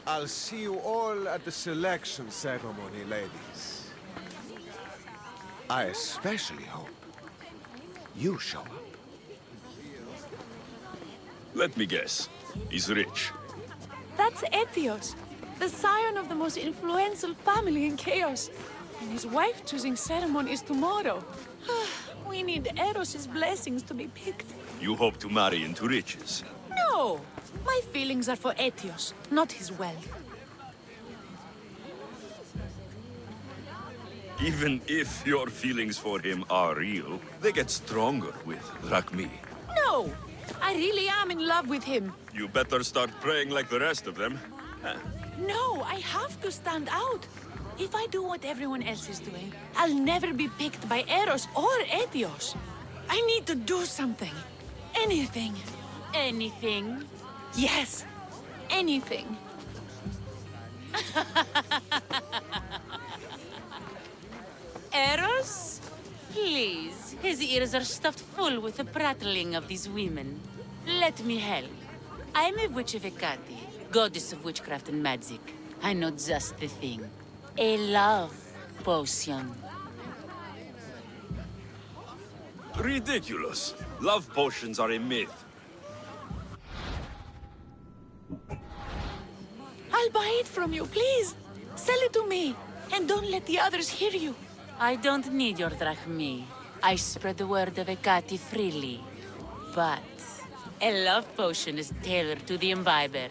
I'll see you all at the selection ceremony, ladies. I especially hope you show up. Let me guess. He's rich. That's Etios, the scion of the most influential family in Chaos. And his wife-choosing ceremony is tomorrow. We need Eros's blessings to be picked. You hope to marry into riches. No! My feelings are for Etios, not his wealth. Even if your feelings for him are real, they get stronger with Drachmi. No! I really am in love with him. You better start praying like the rest of them. No, I have to stand out. If I do what everyone else is doing, I'll never be picked by Eros or Etios. I need to do something. Anything. Anything? Yes. Anything. Eros? Please. His ears are stuffed full with the prattling of these women. Let me help. I'm a witch of Hecate, goddess of witchcraft and magic. I know just the thing. A love potion. Ridiculous. Love potions are a myth. I'll buy it from you, please. Sell it to me. And don't let the others hear you. I don't need your drachmi. I spread the word of Hecate freely. But a love potion is tailored to the imbiber.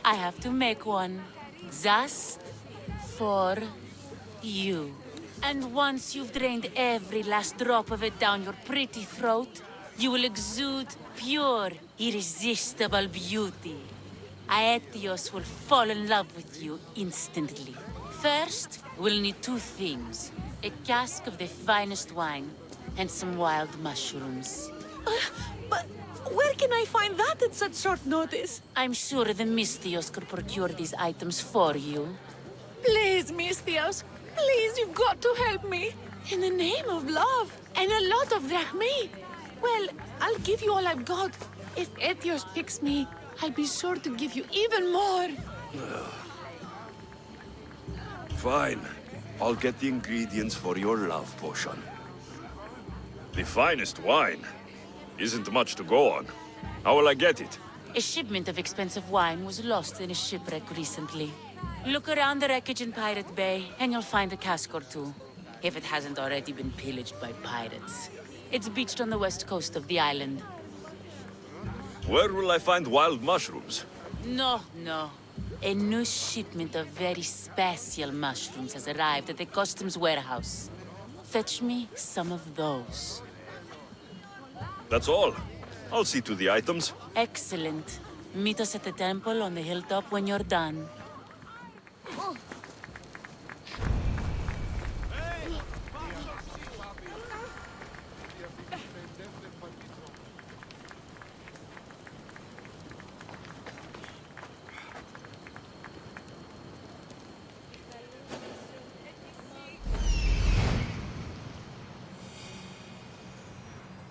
I have to make one. Just for you. And once you've drained every last drop of it down your pretty throat, you will exude pure, irresistible beauty. Aetios will fall in love with you instantly. First, we'll need two things. A cask of the finest wine, and some wild mushrooms. But where can I find that at such short notice? I'm sure the Mystios could procure these items for you. Please, Mystios. Please, you've got to help me. In the name of love, and a lot of drachmi. Well, I'll give you all I've got. If Etios picks me, I'll be sure to give you even more. Fine. I'll get the ingredients for your love potion. The finest wine? Isn't much to go on. How will I get it? A shipment of expensive wine was lost in a shipwreck recently. Look around the wreckage in Pirate Bay, and you'll find a cask or two. If it hasn't already been pillaged by pirates. It's beached on the west coast of the island. Where will I find wild mushrooms? No. A new shipment of very special mushrooms has arrived at the customs warehouse. Fetch me some of those. That's all. I'll see to the items. Excellent. Meet us at the temple on the hilltop when you're done.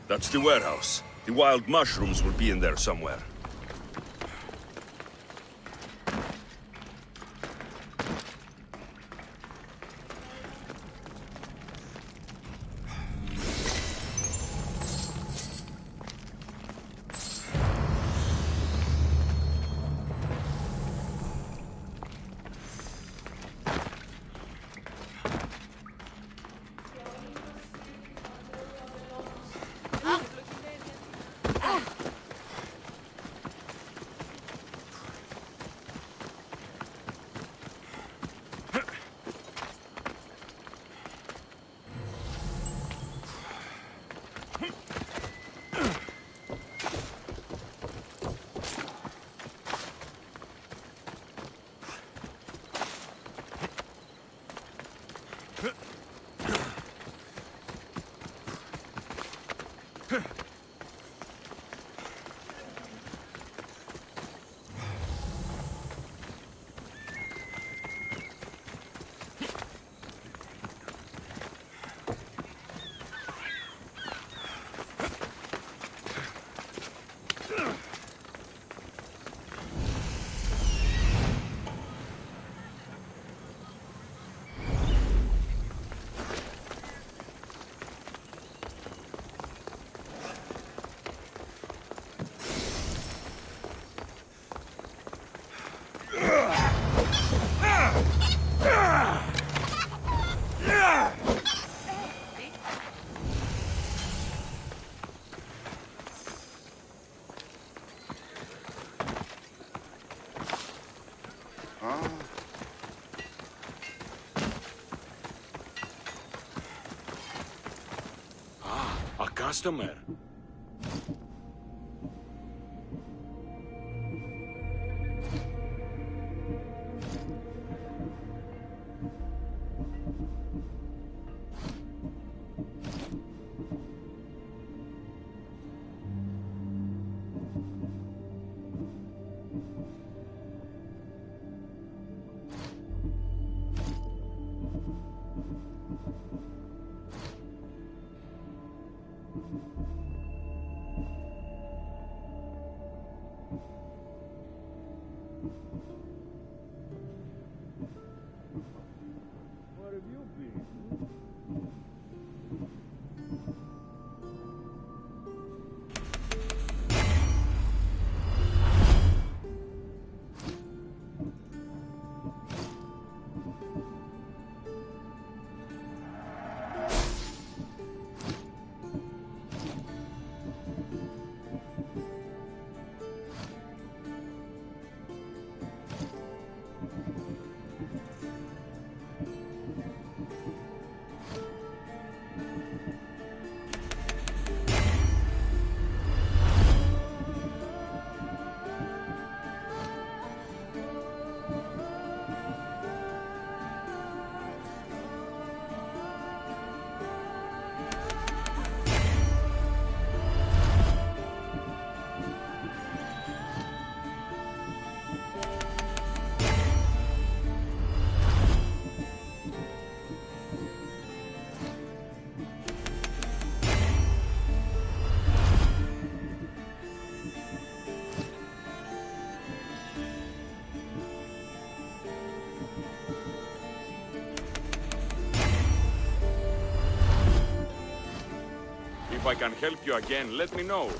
That's the warehouse. The wild mushrooms will be in there somewhere. A customer. If I can help you again, let me know.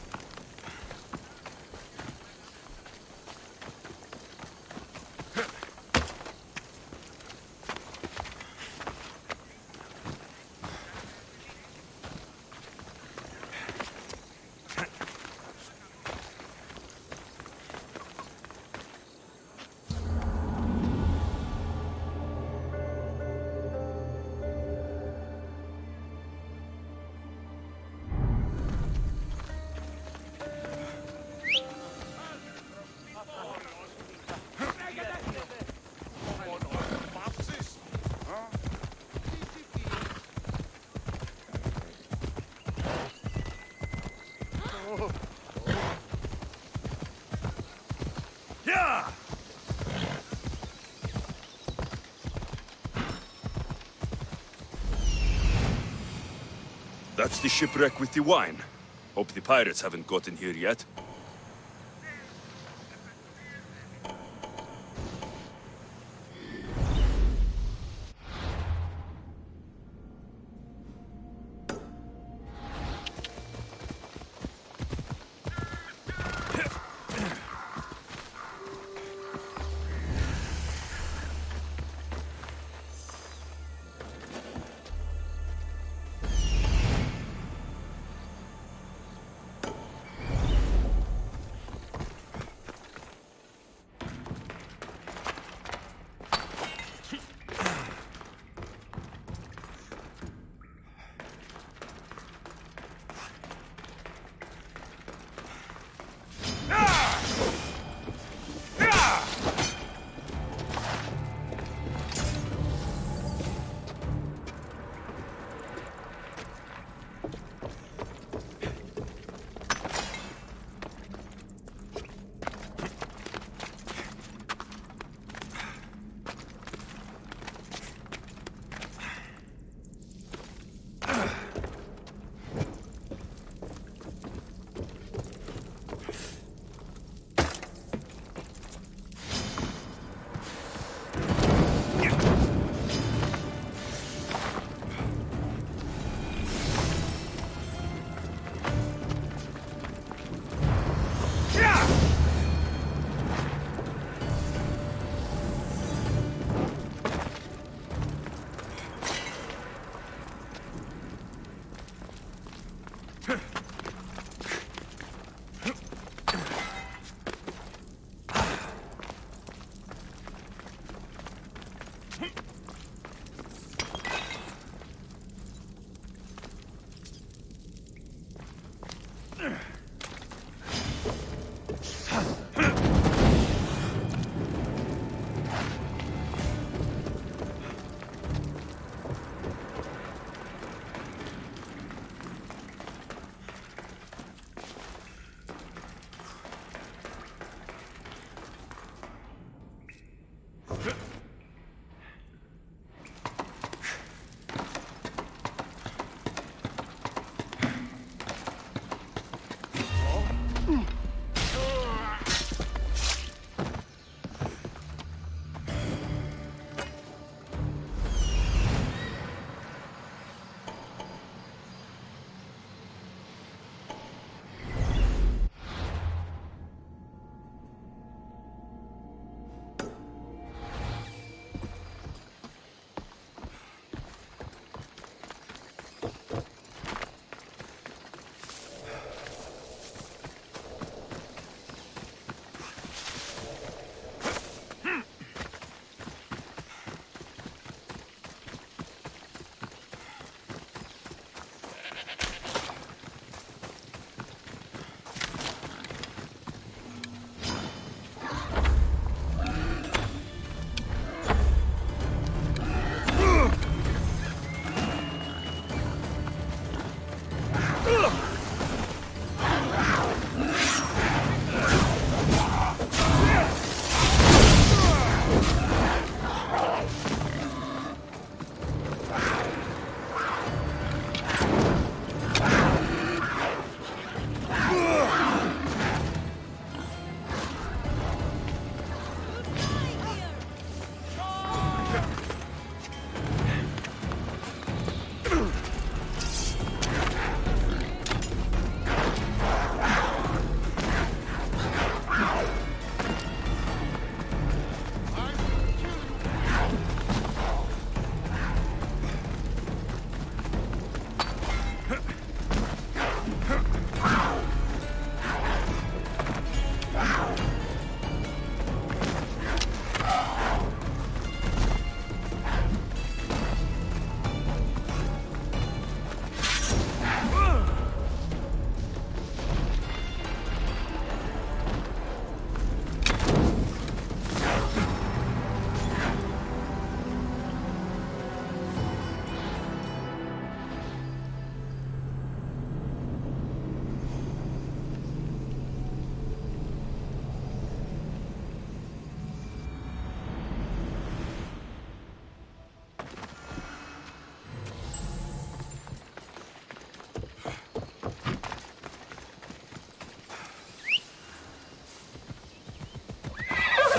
That's the shipwreck with the wine. Hope the pirates haven't gotten here yet.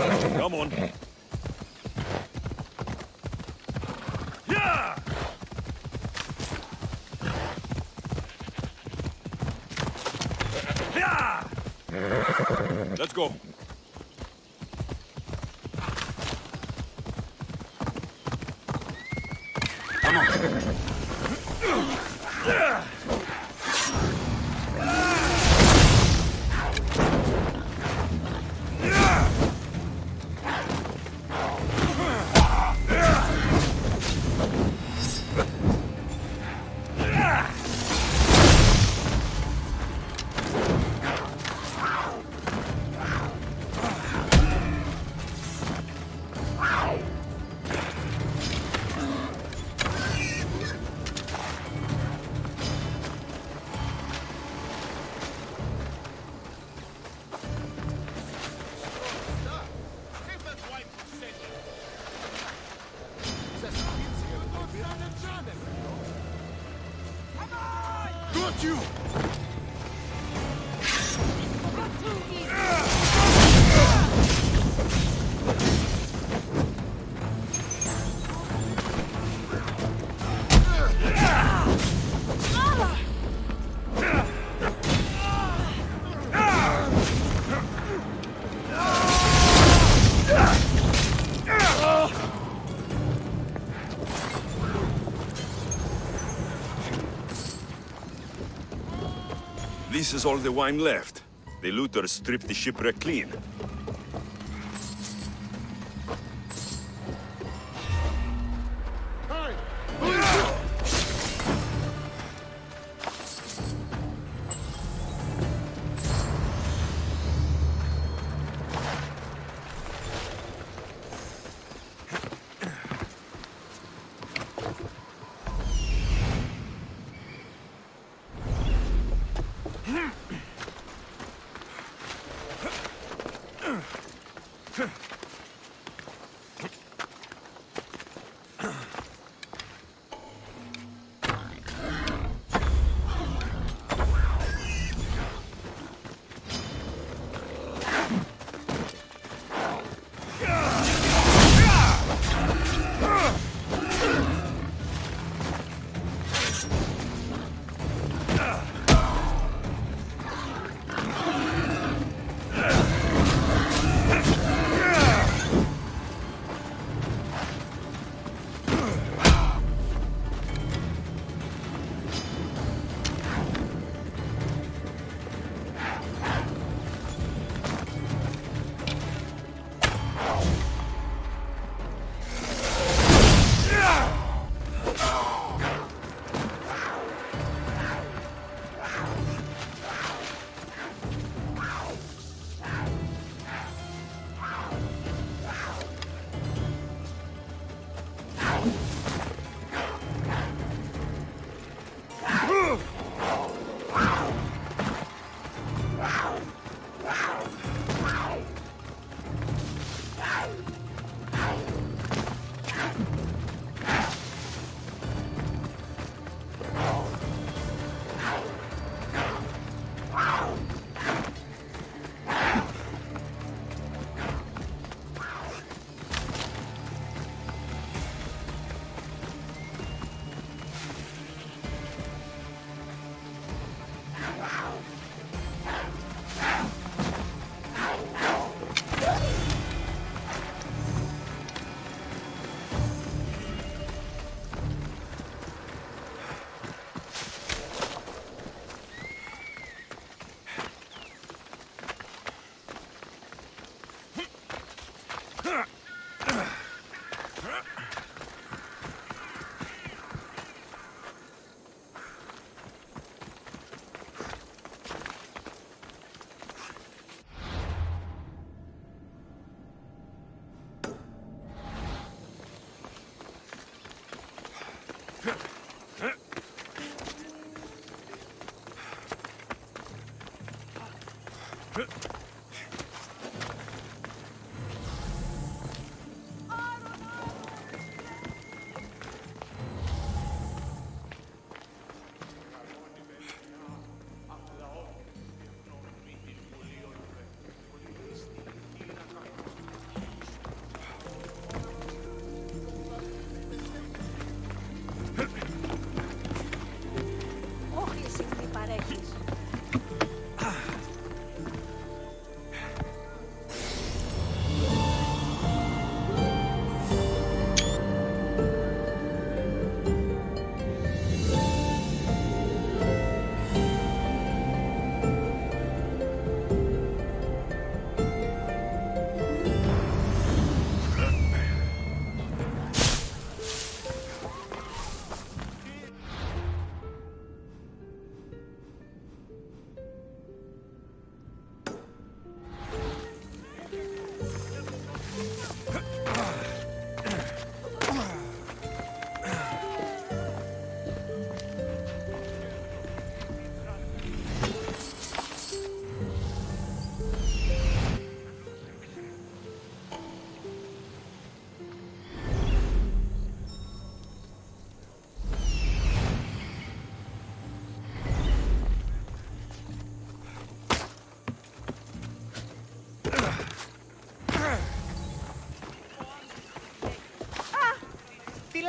Come on. Yeah! Yeah! Let's go. Come on. Got you! This is all the wine left. The looters stripped the shipwreck clean.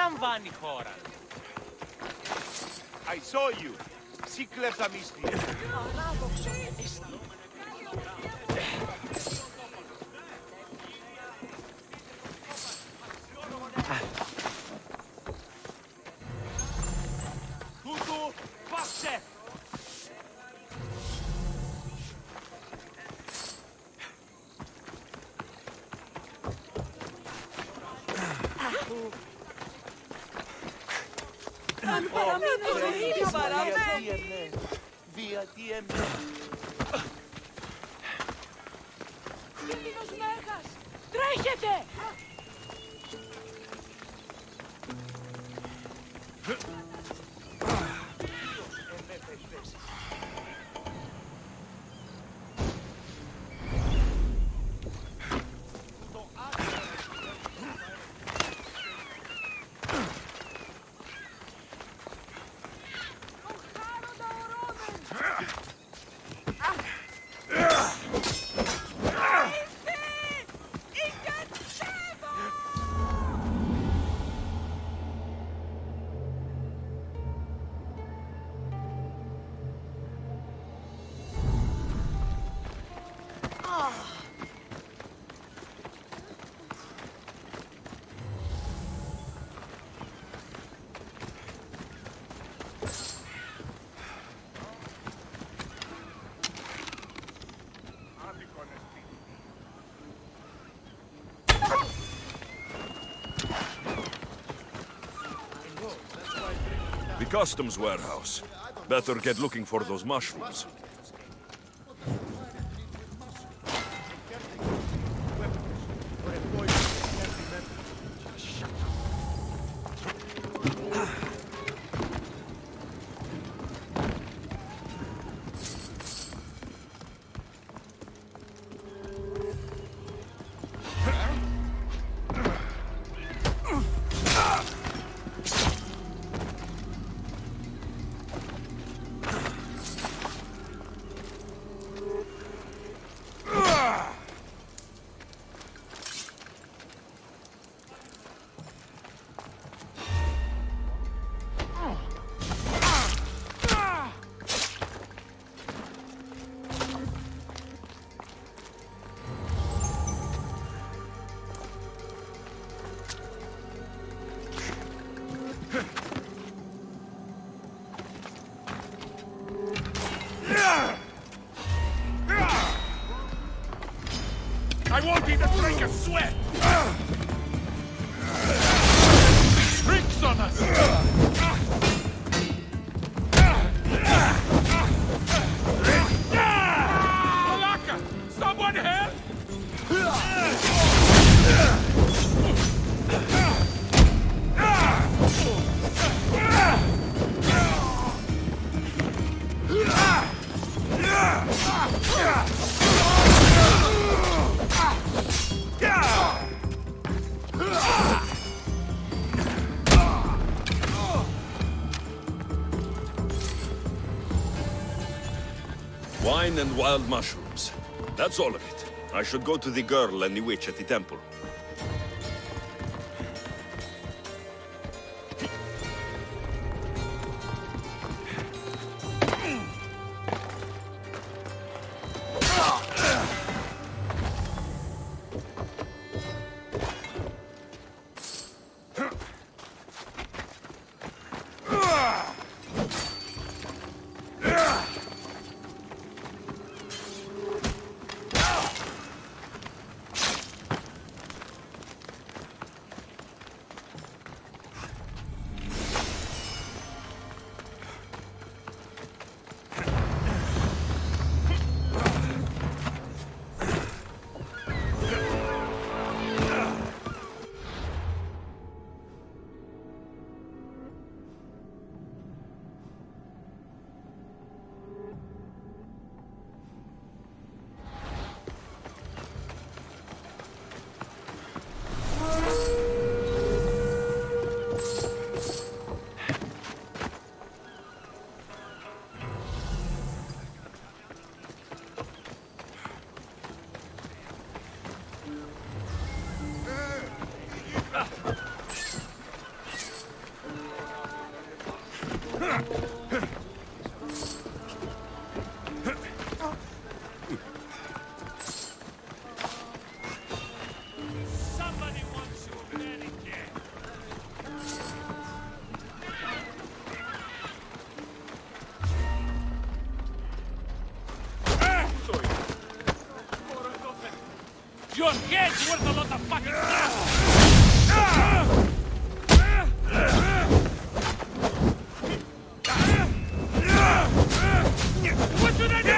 λαμβάνει χώρα. I saw you. Σύκλεψα μίστη. Τούτου, πάψε! Τρέχετε! The customs warehouse. Better get looking for those mushrooms. I won't even break a sweat! Drinks on us! Malaka! Someone help! Wine and wild mushrooms. That's all of it. I should go to the girl and the witch at the temple. Your head's worth a lot of fucking stuff! What should I do?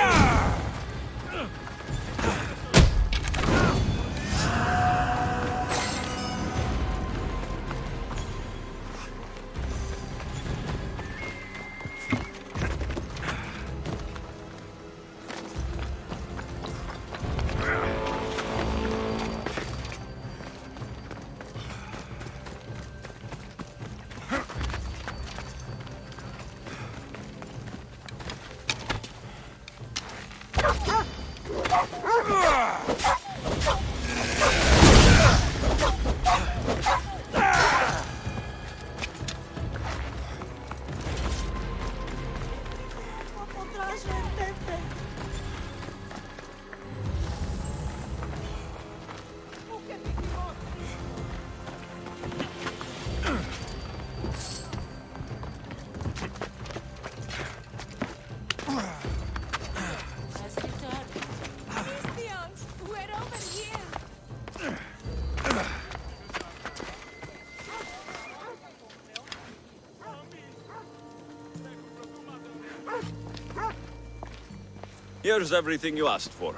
Here's everything you asked for.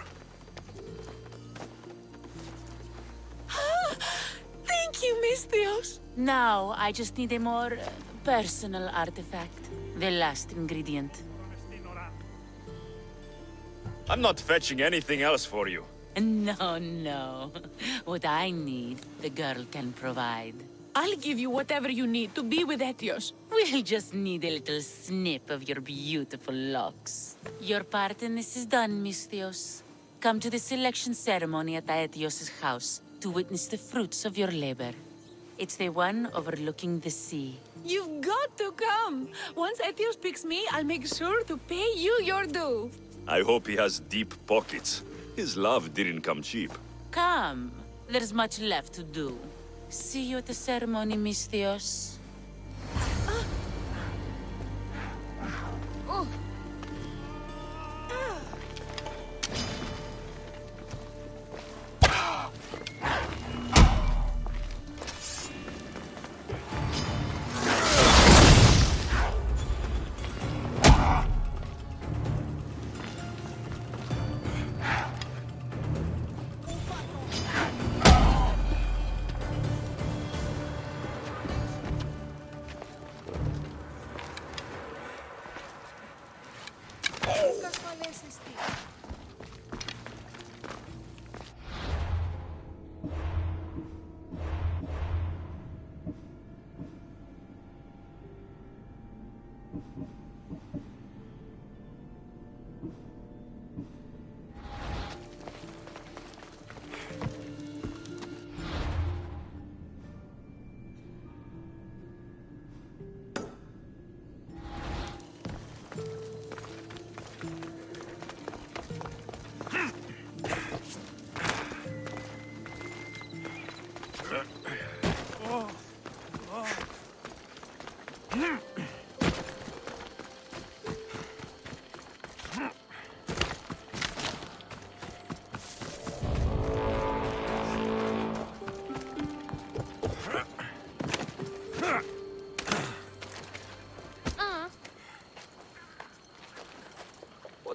Thank you, Misthios. Now, I just need a more personal artifact. The last ingredient. I'm not fetching anything else for you. No, no. What I need, the girl can provide. I'll give you whatever you need to be with Etios. We'll just need a little snip of your beautiful locks. Your part in this is done, Misthios. Come to the selection ceremony at Aetios' house to witness the fruits of your labor. It's the one overlooking the sea. You've got to come! Once Etios picks me, I'll make sure to pay you your due. I hope he has deep pockets. His love didn't come cheap. Come. There's much left to do. See you at the ceremony, Misthios.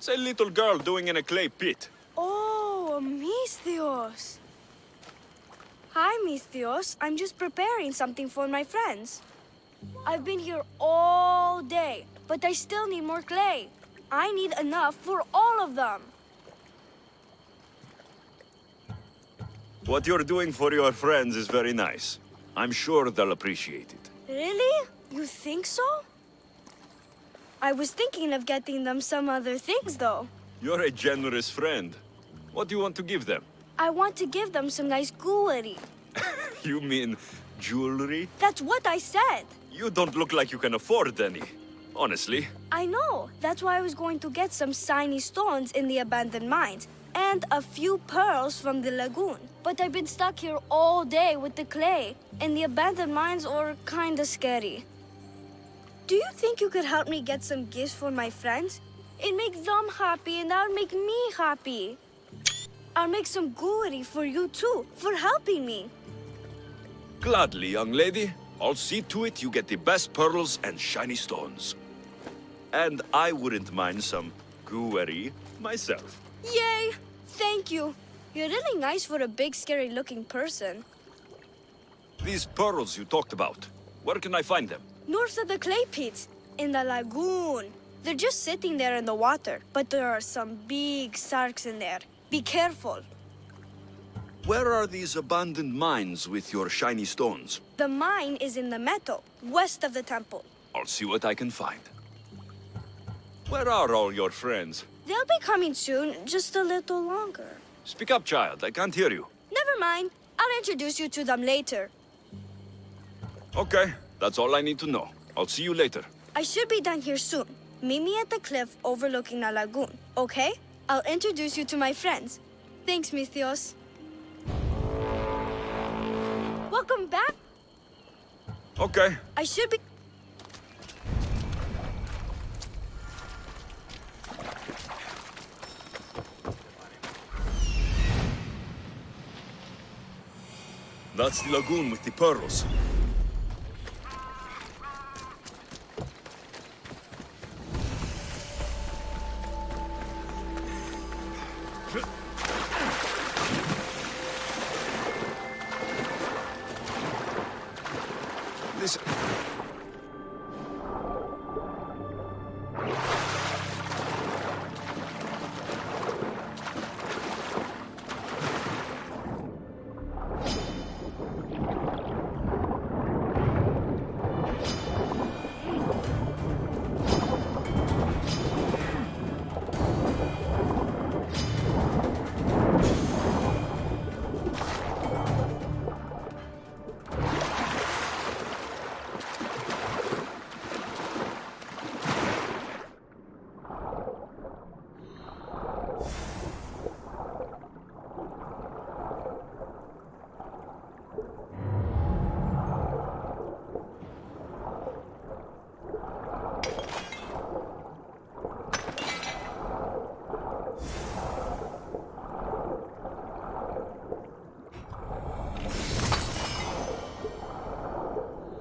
What's a little girl doing in a clay pit? Oh, Misthios. Hi, Misthios. I'm just preparing something for my friends. I've been here all day, but I still need more clay. I need enough for all of them. What you're doing for your friends is very nice. I'm sure they'll appreciate it. Really? You think so? I was thinking of getting them some other things, though. You're a generous friend. What do you want to give them? I want to give them some nice jewelry. You mean jewelry? That's what I said. You don't look like you can afford any. Honestly. I know. That's why I was going to get some shiny stones in the abandoned mines and a few pearls from the lagoon. But I've been stuck here all day with the clay, and the abandoned mines are kinda scary. Do you think you could help me get some gifts for my friends? It makes them happy, and that would make me happy. I'll make some gooey for you too, for helping me. Gladly, young lady. I'll see to it you get the best pearls and shiny stones. And I wouldn't mind some gooery myself. Yay! Thank you. You're really nice for a big, scary-looking person. These pearls you talked about, where can I find them? North of the clay pits, in the lagoon. They're just sitting there in the water, but there are some big sharks in there. Be careful. Where are these abandoned mines with your shiny stones? The mine is in the meadow, west of the temple. I'll see what I can find. Where are all your friends? They'll be coming soon, just a little longer. Speak up, child. I can't hear you. Never mind. I'll introduce you to them later. Okay, that's all I need to know. I'll see you later. I should be done here soon. Meet me at the cliff overlooking the lagoon, okay? I'll introduce you to my friends. Thanks, Mithios. Welcome back. Okay. I should be... That's the lagoon with the pearls. This...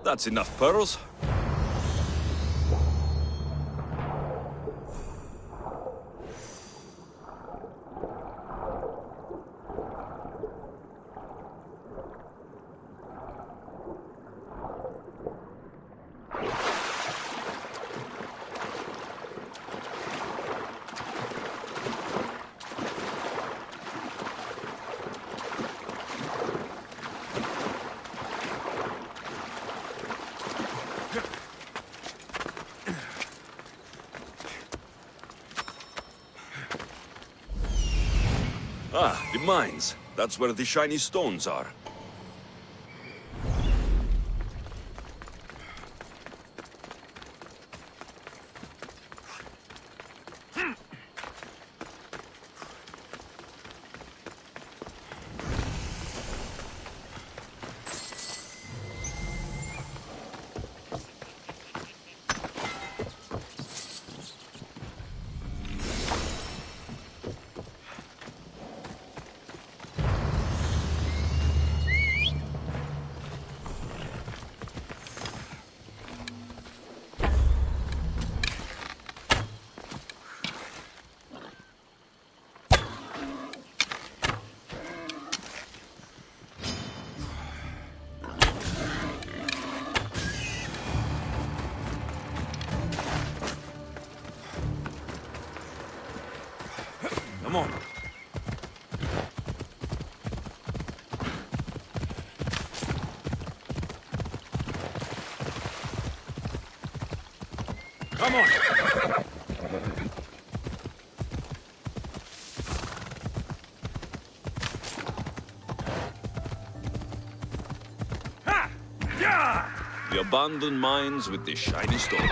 That's enough pearls. Ah, the mines. That's where the shiny stones are. Come on. Come on. Ha! Yeah! The abandoned mines with the shiny stones.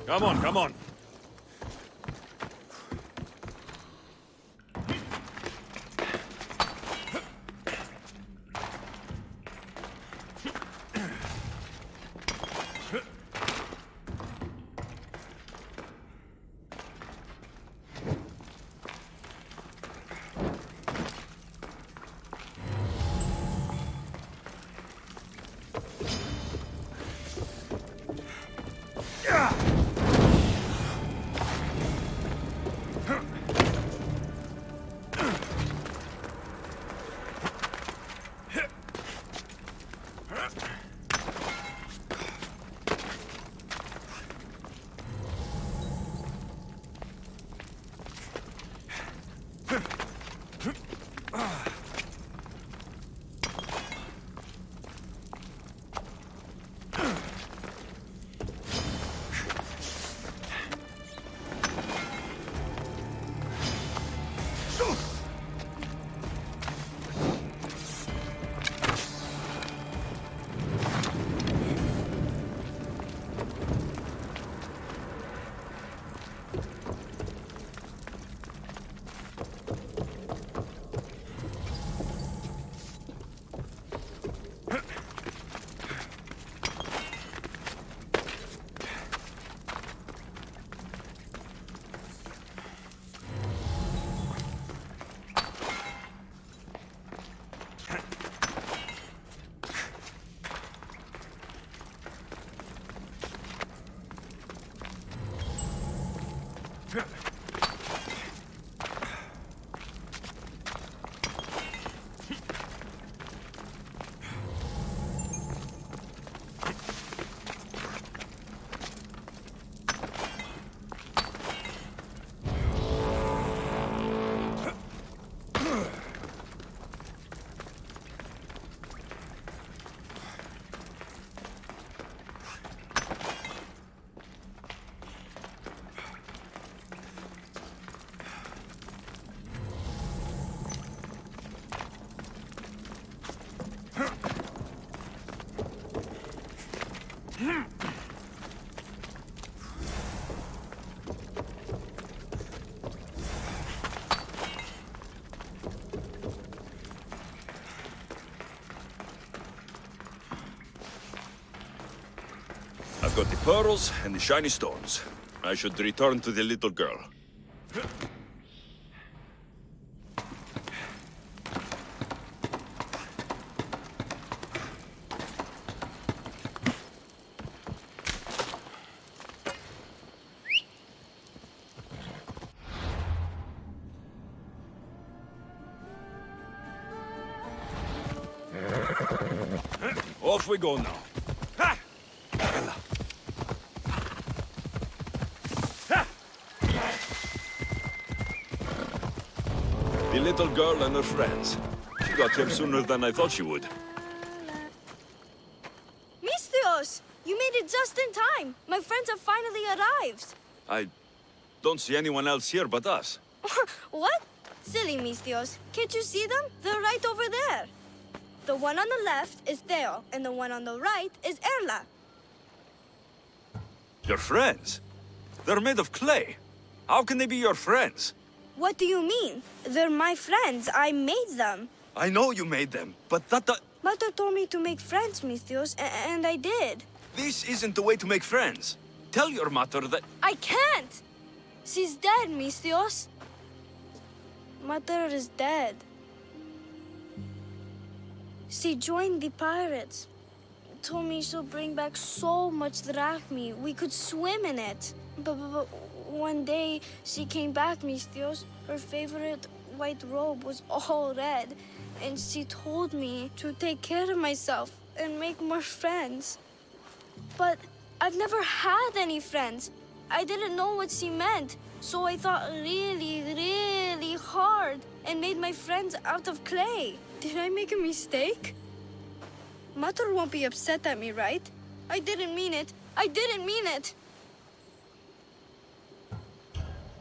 Come on, come on. I've got the pearls and the shiny stones. I should return to the little girl. Off we go now. Ha! Ha! The little girl and her friends. She got here sooner than I thought she would. Mistios! You made it just in time! My friends have finally arrived! I don't see anyone else here but us. What? Silly Mistios. Can't you see them? They're right over there. The one on the left is Theo, and the one on the right is Erla. Your friends? They're made of clay. How can they be your friends? What do you mean? They're my friends. I made them. I know you made them, but that... Mother told me to make friends, Mistios, and I did. This isn't the way to make friends. Tell your mother that... I can't! She's dead, Mistios. Mother is dead. She joined the pirates. Told me she'll bring back so much drachmi, we could swim in it. But one day, she came back, Mistios. Her favorite white robe was all red. And she told me to take care of myself and make more friends. But I've never had any friends. I didn't know what she meant. So I thought really, really hard and made my friends out of clay. Did I make a mistake? Mother won't be upset at me, right? I didn't mean it. I didn't mean it.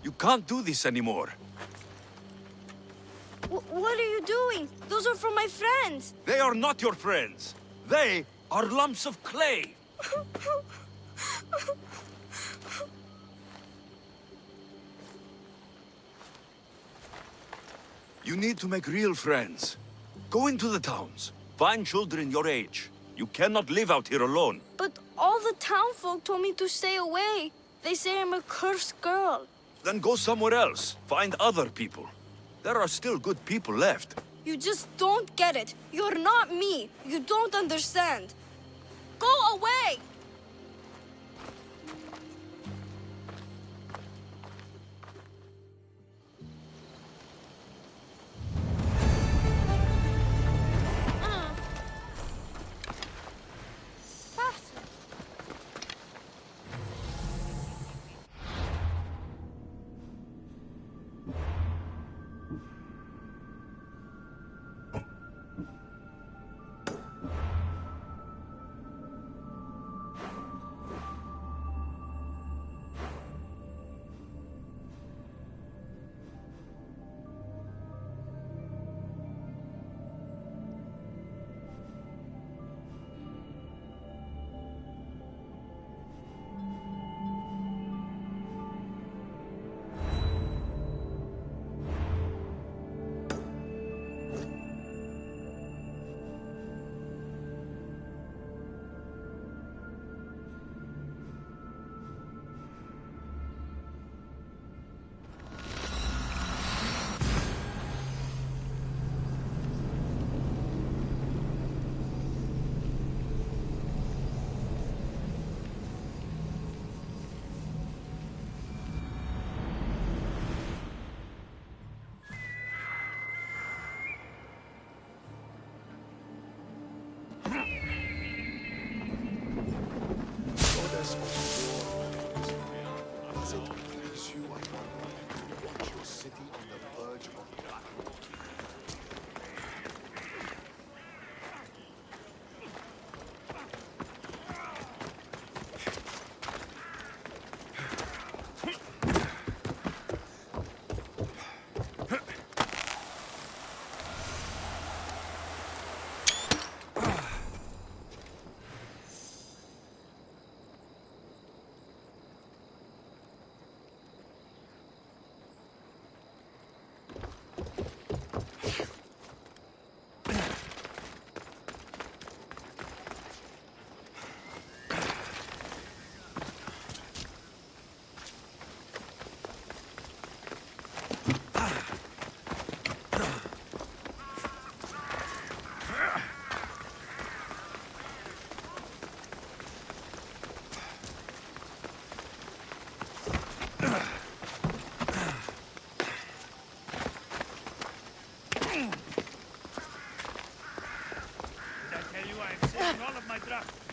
You can't do this anymore. What are you doing? Those are from my friends. They are not your friends. They are lumps of clay. You need to make real friends. Go into the towns. Find children your age. You cannot live out here alone. But all the townfolk told me to stay away. They say I'm a cursed girl. Then go somewhere else. Find other people. There are still good people left. You just don't get it. You're not me. You don't understand. Go away!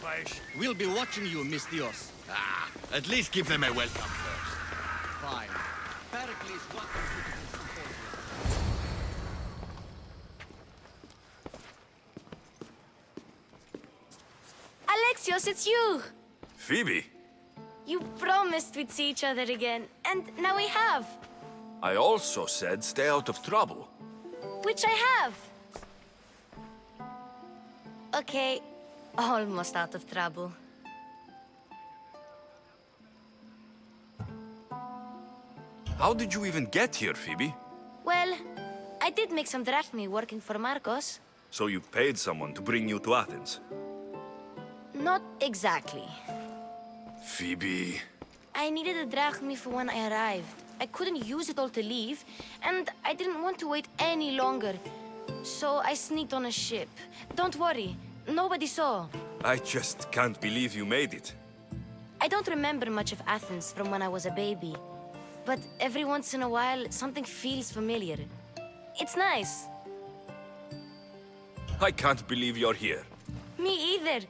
Reich. We'll be watching you, Miss Dios. Ah, at least give them a welcome first. Fine. Pericles welcomes you to the sympozyon. Alexios, it's you! Phoebe, You promised we'd see each other again, and now we have. I also said stay out of trouble. Which I have. Okay, almost out of trouble. How did you even get here, Phoebe? Well, I did make some drachmi working for Marcos. So you paid someone to bring you to Athens? Not exactly. Phoebe... I needed a drachmi for when I arrived. I couldn't use it all to leave, and I didn't want to wait any longer. So I sneaked on a ship. Don't worry, nobody saw. I just can't believe you made it. I don't remember much of Athens from when I was a baby. But every once in a while, something feels familiar. It's nice. I can't believe you're here. Me either.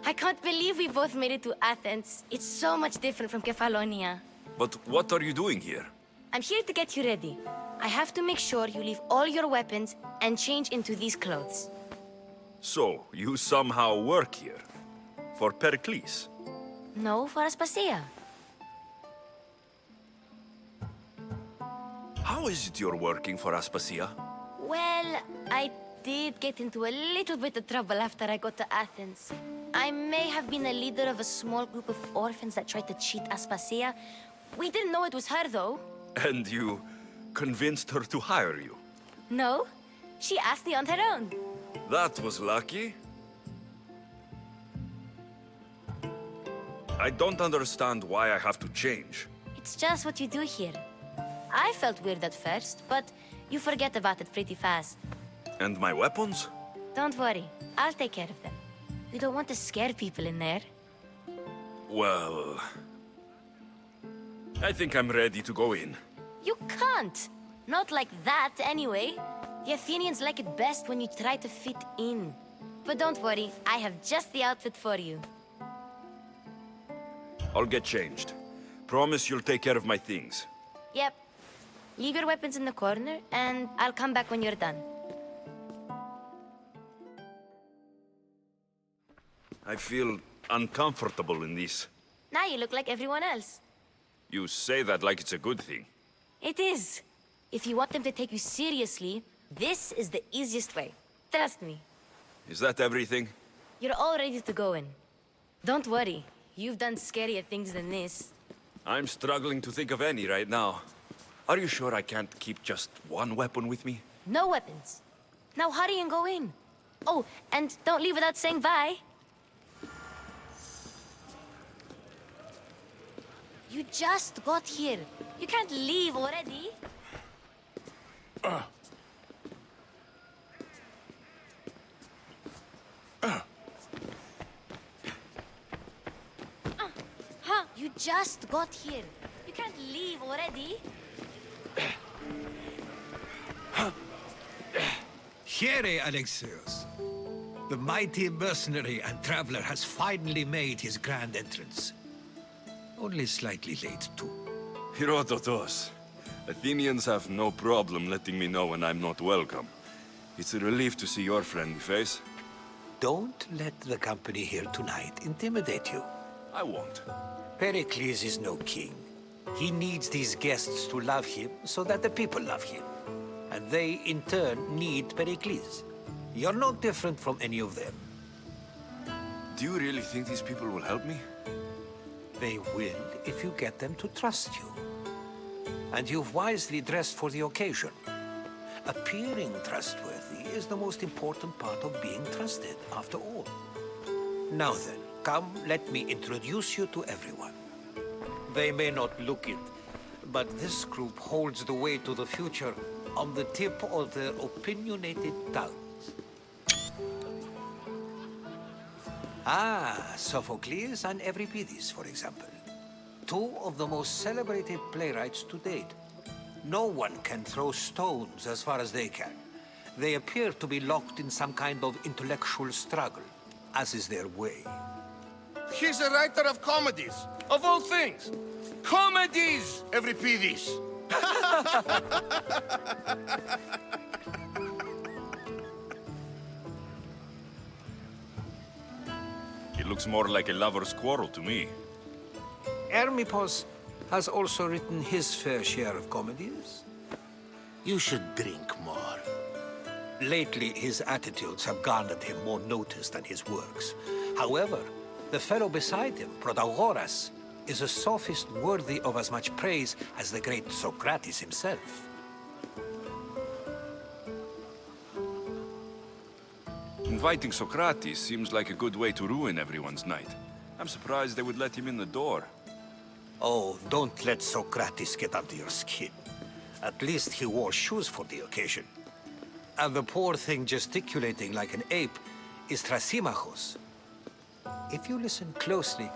I can't believe we both made it to Athens. It's so much different from Kefalonia. But what are you doing here? I'm here to get you ready. I have to make sure you leave all your weapons and change into these clothes. So, you somehow work here? For Pericles? No, for Aspasia. How is it you're working for Aspasia? Well, I did get into a little bit of trouble after I got to Athens. I may have been a leader of a small group of orphans that tried to cheat Aspasia. We didn't know it was her, though. And you convinced her to hire you? No, she asked me on her own. That was lucky. I don't understand why I have to change. It's just what you do here. I felt weird at first, but you forget about it pretty fast. And my weapons? Don't worry, I'll take care of them. We don't want to scare people in there. Well... I think I'm ready to go in. You can't! Not like that, anyway. The Athenians like it best when you try to fit in. But don't worry, I have just the outfit for you. I'll get changed. Promise you'll take care of my things. Yep. Leave your weapons in the corner, and I'll come back when you're done. I feel uncomfortable in this. Now you look like everyone else. You say that like it's a good thing. It is. If you want them to take you seriously, this is the easiest way. Trust me. Is that everything? You're all ready to go in. Don't worry. You've done scarier things than this. I'm struggling to think of any right now. Are you sure I can't keep just one weapon with me? No weapons. Now hurry and go in. Oh, and don't leave without saying bye. You just got here. You can't leave already. You just got here. You can't leave already. Here, Alexios. The mighty mercenary and traveler has finally made his grand entrance. Only slightly late, too. Herodotus. Athenians have no problem letting me know when I'm not welcome. It's a relief to see your friendly face. Don't let the company here tonight intimidate you. I won't. Pericles is no king. He needs these guests to love him so that the people love him. And they, in turn, need Pericles. You're no different from any of them. Do you really think these people will help me? They will if you get them to trust you. And you've wisely dressed for the occasion. Appearing trustworthy is the most important part of being trusted, after all. Now then, come, let me introduce you to everyone. They may not look it, but this group holds the way to the future on the tip of their opinionated tongues. Ah, Sophocles and Euripides, for example. Two of the most celebrated playwrights to date. No one can throw stones as far as they can. They appear to be locked in some kind of intellectual struggle, as is their way. He's a writer of comedies, of all things. Comedies, Euripides. It looks more like a lover's quarrel to me. Hermippos has also written his fair share of comedies. You should drink more. Lately, his attitudes have garnered him more notice than his works. However, the fellow beside him, Protagoras, is a sophist worthy of as much praise as the great Socrates himself. Inviting Socrates seems like a good way to ruin everyone's night. I'm surprised they would let him in the door. Oh, don't let Socrates get under your skin. At least he wore shoes for the occasion. And the poor thing gesticulating like an ape is Thrasymachos. If you listen closely,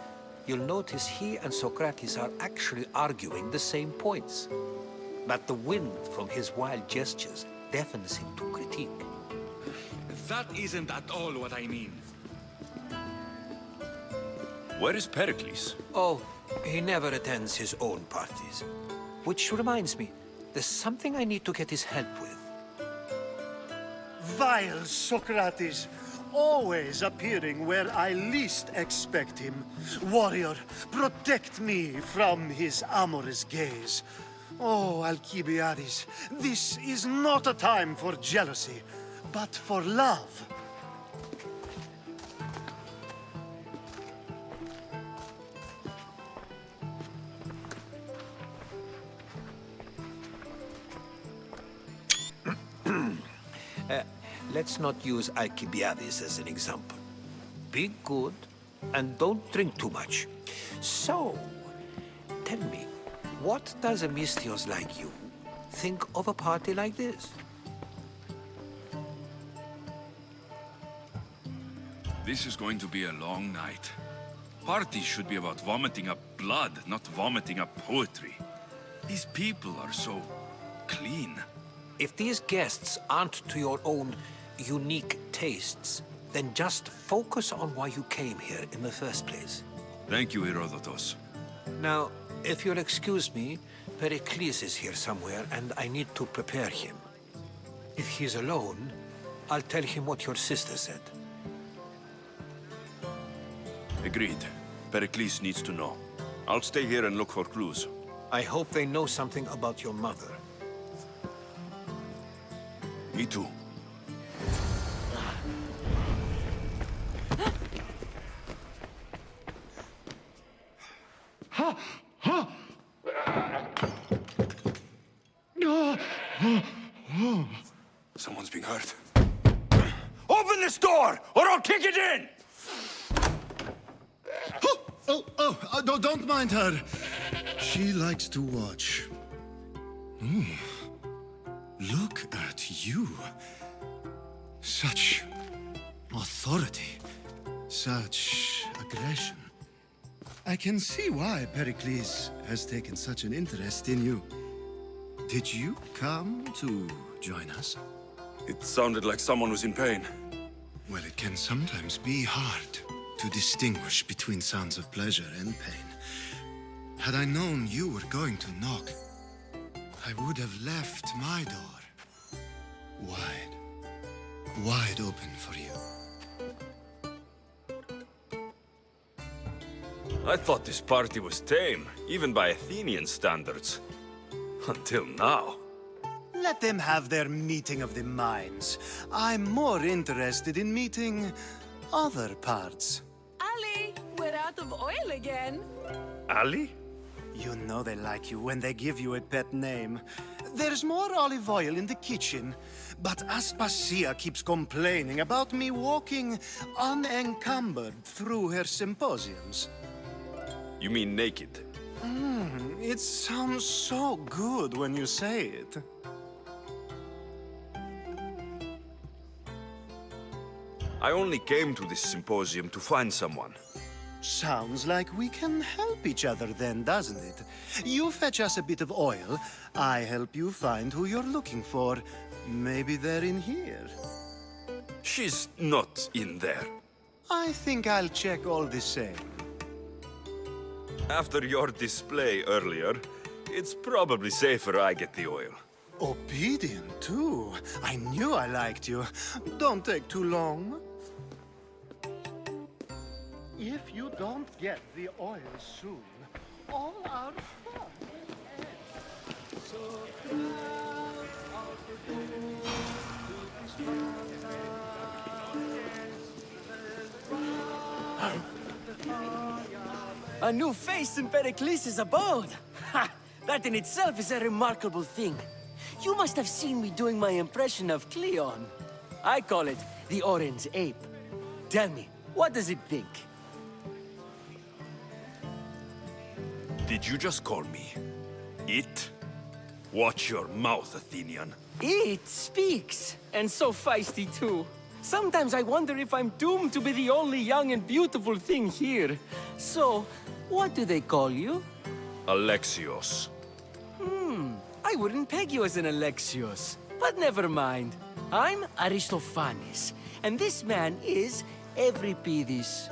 you'll notice he and Socrates are actually arguing the same points. But the wind from his wild gestures deafens him to critique. That isn't at all what I mean. Where is Pericles? Oh, he never attends his own parties. Which reminds me, there's something I need to get his help with. Vile Socrates, always appearing where I least expect him. Warrior, protect me from his amorous gaze. Oh, Alcibiades, this is not a time for jealousy, but for love. Let's not use Alcibiades as an example. Be good, and don't drink too much. So, tell me, what does a Mystios like you think of a party like this? This is going to be a long night. Parties should be about vomiting up blood, not vomiting up poetry. These people are so clean. If these guests aren't to your own unique tastes, then just focus on why you came here in the first place. Thank you, Herodotus. Now, if you'll excuse me, Pericles is here somewhere, and I need to prepare him. If he's alone, I'll tell him what your sister said. Agreed. Pericles needs to know. I'll stay here and look for clues. I hope they know something about your mother. Me too. Someone's being hurt. Open this door, or I'll kick it in! Don't mind her. She likes to watch. Look at you. Such authority. Such aggression. I can see why Pericles has taken such an interest in you. Did you come to join us? It sounded like someone was in pain. Well, it can sometimes be hard to distinguish between sounds of pleasure and pain. Had I known you were going to knock, I would have left my door wide open for you. I thought this party was tame, even by Athenian standards. Until now. Let them have their meeting of the minds. I'm more interested in meeting other parts. Ali, we're out of oil again. Ali? You know they like you when they give you a pet name. There's more olive oil in the kitchen, but Aspasia keeps complaining about me walking unencumbered through her symposiums. You mean naked? It sounds so good when you say it. I only came to this symposium to find someone. Sounds like we can help each other then, doesn't it? You fetch us a bit of oil, I help you find who you're looking for. Maybe they're in here. She's not in there. I think I'll check all the same. After your display earlier, it's probably safer I get the oil. Obedient, too. I knew I liked you. Don't take too long. If you don't get the oil soon, all our fun. A new face in Perykles's abode! Ha! That in itself is a remarkable thing. You must have seen me doing my impression of Cleon. I call it the Orange Ape. Tell me, what does it think? Did you just call me it? Watch your mouth, Athenian. It speaks, and so feisty too. Sometimes I wonder if I'm doomed to be the only young and beautiful thing here. So, what do they call you? Alexios. I wouldn't peg you as an Alexios, but never mind. I'm Aristophanes, and this man is Euripides.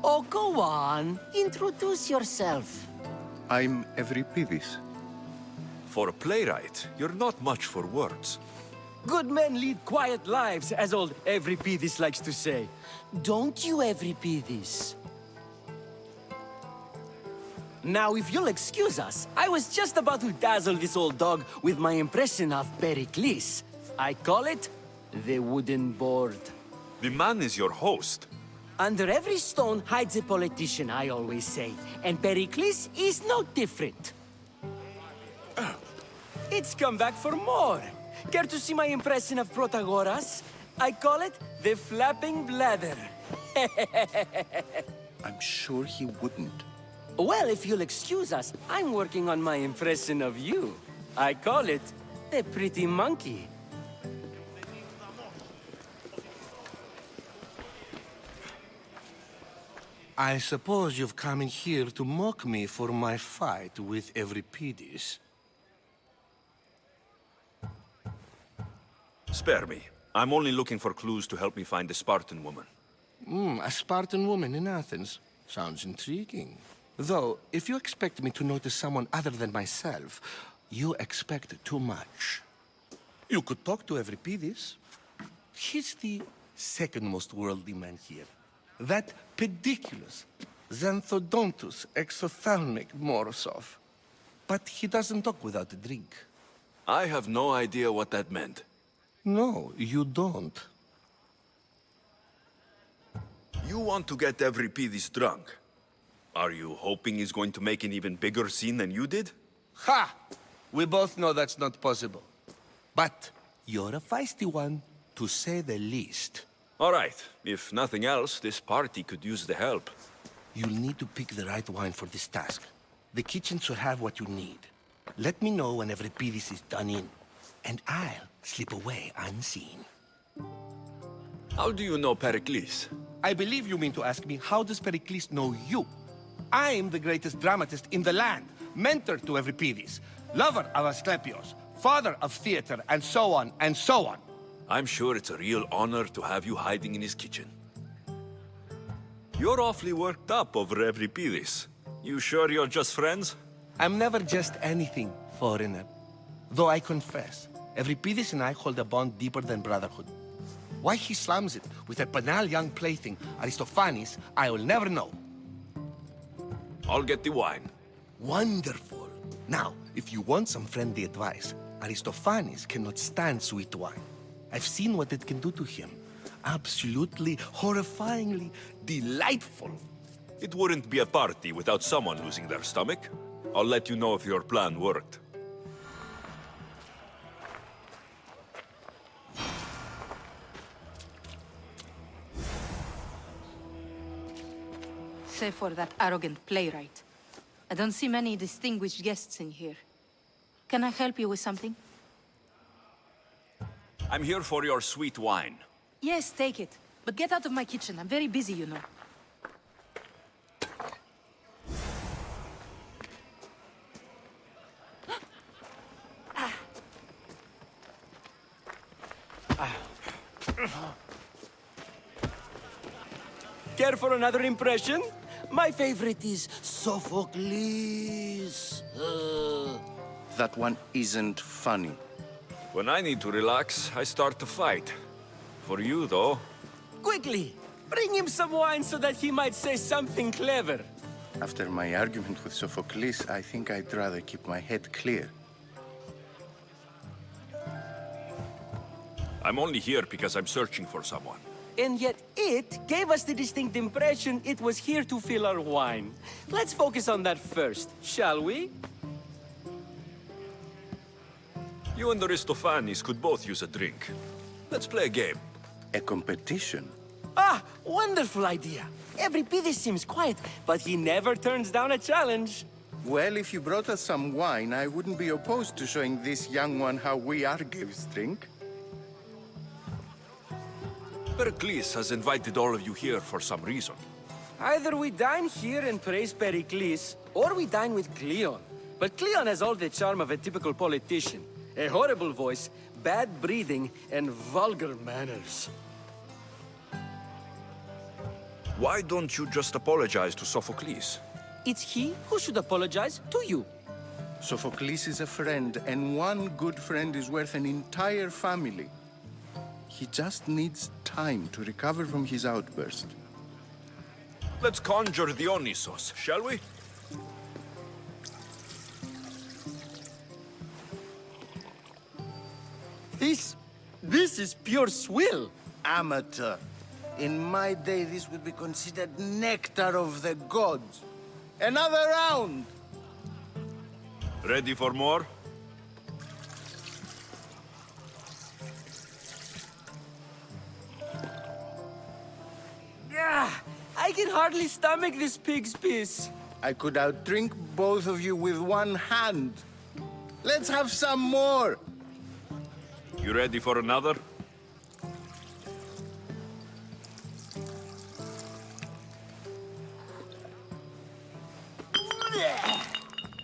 Oh, go on. Introduce yourself. I'm Euripides. For a playwright, you're not much for words. Good men lead quiet lives, as old Euripides likes to say. Don't you, Euripides? Now, if you'll excuse us, I was just about to dazzle this old dog with my impression of Pericles. I call it the wooden board. The man is your host. Under every stone hides a politician, I always say. And Pericles is no different. It's come back for more. Care to see my impression of Protagoras? I call it the flapping bladder. I'm sure he wouldn't. Well, if you'll excuse us, I'm working on my impression of you. I call it the pretty monkey. I suppose you've come in here to mock me for my fight with Euripides. Spare me. I'm only looking for clues to help me find a Spartan woman. A Spartan woman in Athens. Sounds intriguing. Though, if you expect me to notice someone other than myself, you expect too much. You could talk to Euripides. He's the second most worldly man here. That pediculous Xanthodontus exophthalmic Morosov. But he doesn't talk without a drink. I have no idea what that meant. No, you don't. You want to get Euripides drunk? Are you hoping he's going to make an even bigger scene than you did? Ha! We both know that's not possible. But you're a feisty one, to say the least. All right. If nothing else, this party could use the help. You'll need to pick the right wine for this task. The kitchen should have what you need. Let me know when Euripides is done in, and I'll slip away unseen. How do you know Pericles? I believe you mean to ask me, how does Pericles know you? I'm the greatest dramatist in the land, mentor to Euripides, lover of Asclepios, father of theater, and so on, and so on. I'm sure it's a real honor to have you hiding in his kitchen. You're awfully worked up over Euripides. You sure you're just friends? I'm never just anything, foreigner. Though I confess, Euripides and I hold a bond deeper than brotherhood. Why he slams it with a banal young plaything, Aristophanes, I will never know. I'll get the wine. Wonderful. Now, if you want some friendly advice, Aristophanes cannot stand sweet wine. I've seen what it can do to him. Absolutely, horrifyingly delightful. It wouldn't be a party without someone losing their stomach. I'll let you know if your plan worked. Save for that arrogant playwright. I don't see many distinguished guests in here. Can I help you with something? I'm here for your sweet wine. Yes, take it. But get out of my kitchen. I'm very busy, you know. Care for another impression? My favorite is Sophocles. That one isn't funny. When I need to relax, I start to fight. For you, though. Quickly, bring him some wine so that he might say something clever. After my argument with Sophocles, I think I'd rather keep my head clear. I'm only here because I'm searching for someone. And yet it gave us the distinct impression it was here to fill our wine. Let's focus on that first, shall we? You and Aristophanes could both use a drink. Let's play a game. A competition? Ah, wonderful idea. Euripides seems quiet, but he never turns down a challenge. Well, if you brought us some wine, I wouldn't be opposed to showing this young one how we Argives drink. Peryklesa has invited all of you here for some reason. Either we dine here and praise Pericles, or we dine with Cleon. But Cleon has all the charm of a typical politician. A horrible voice, bad breeding, and vulgar manners. Why don't you just apologize to Sophocles? It's he who should apologize to you. Sophocles is a friend, and one good friend is worth an entire family. He just needs time to recover from his outburst. Let's conjure Dionysos, shall we? This is pure swill. Amateur. In my day, this would be considered nectar of the gods. Another round! Ready for more? I can hardly stomach this pig's piss. I could outdrink both of you with one hand. Let's have some more! You ready for another?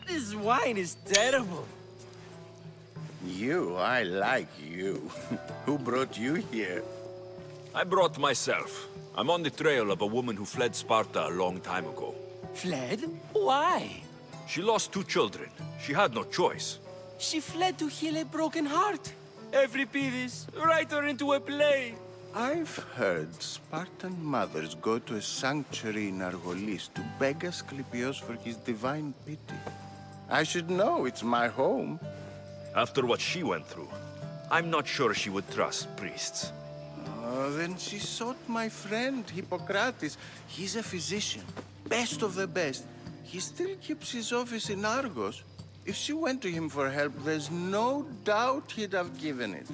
This wine is terrible. I like you. Who brought you here? I brought myself. I'm on the trail of a woman who fled Sparta a long time ago. Fled? Why? She lost 2 children. She had no choice. She fled to heal a broken heart. Euripides, write her into a play. I've heard Spartan mothers go to a sanctuary in Argolis to beg Asclepios for his divine pity. I should know, it's my home. After what she went through, I'm not sure she would trust priests. Oh, then she sought my friend, Hippocrates. He's a physician, best of the best. He still keeps his office in Argos. If she went to him for help, there's no doubt he'd have given it.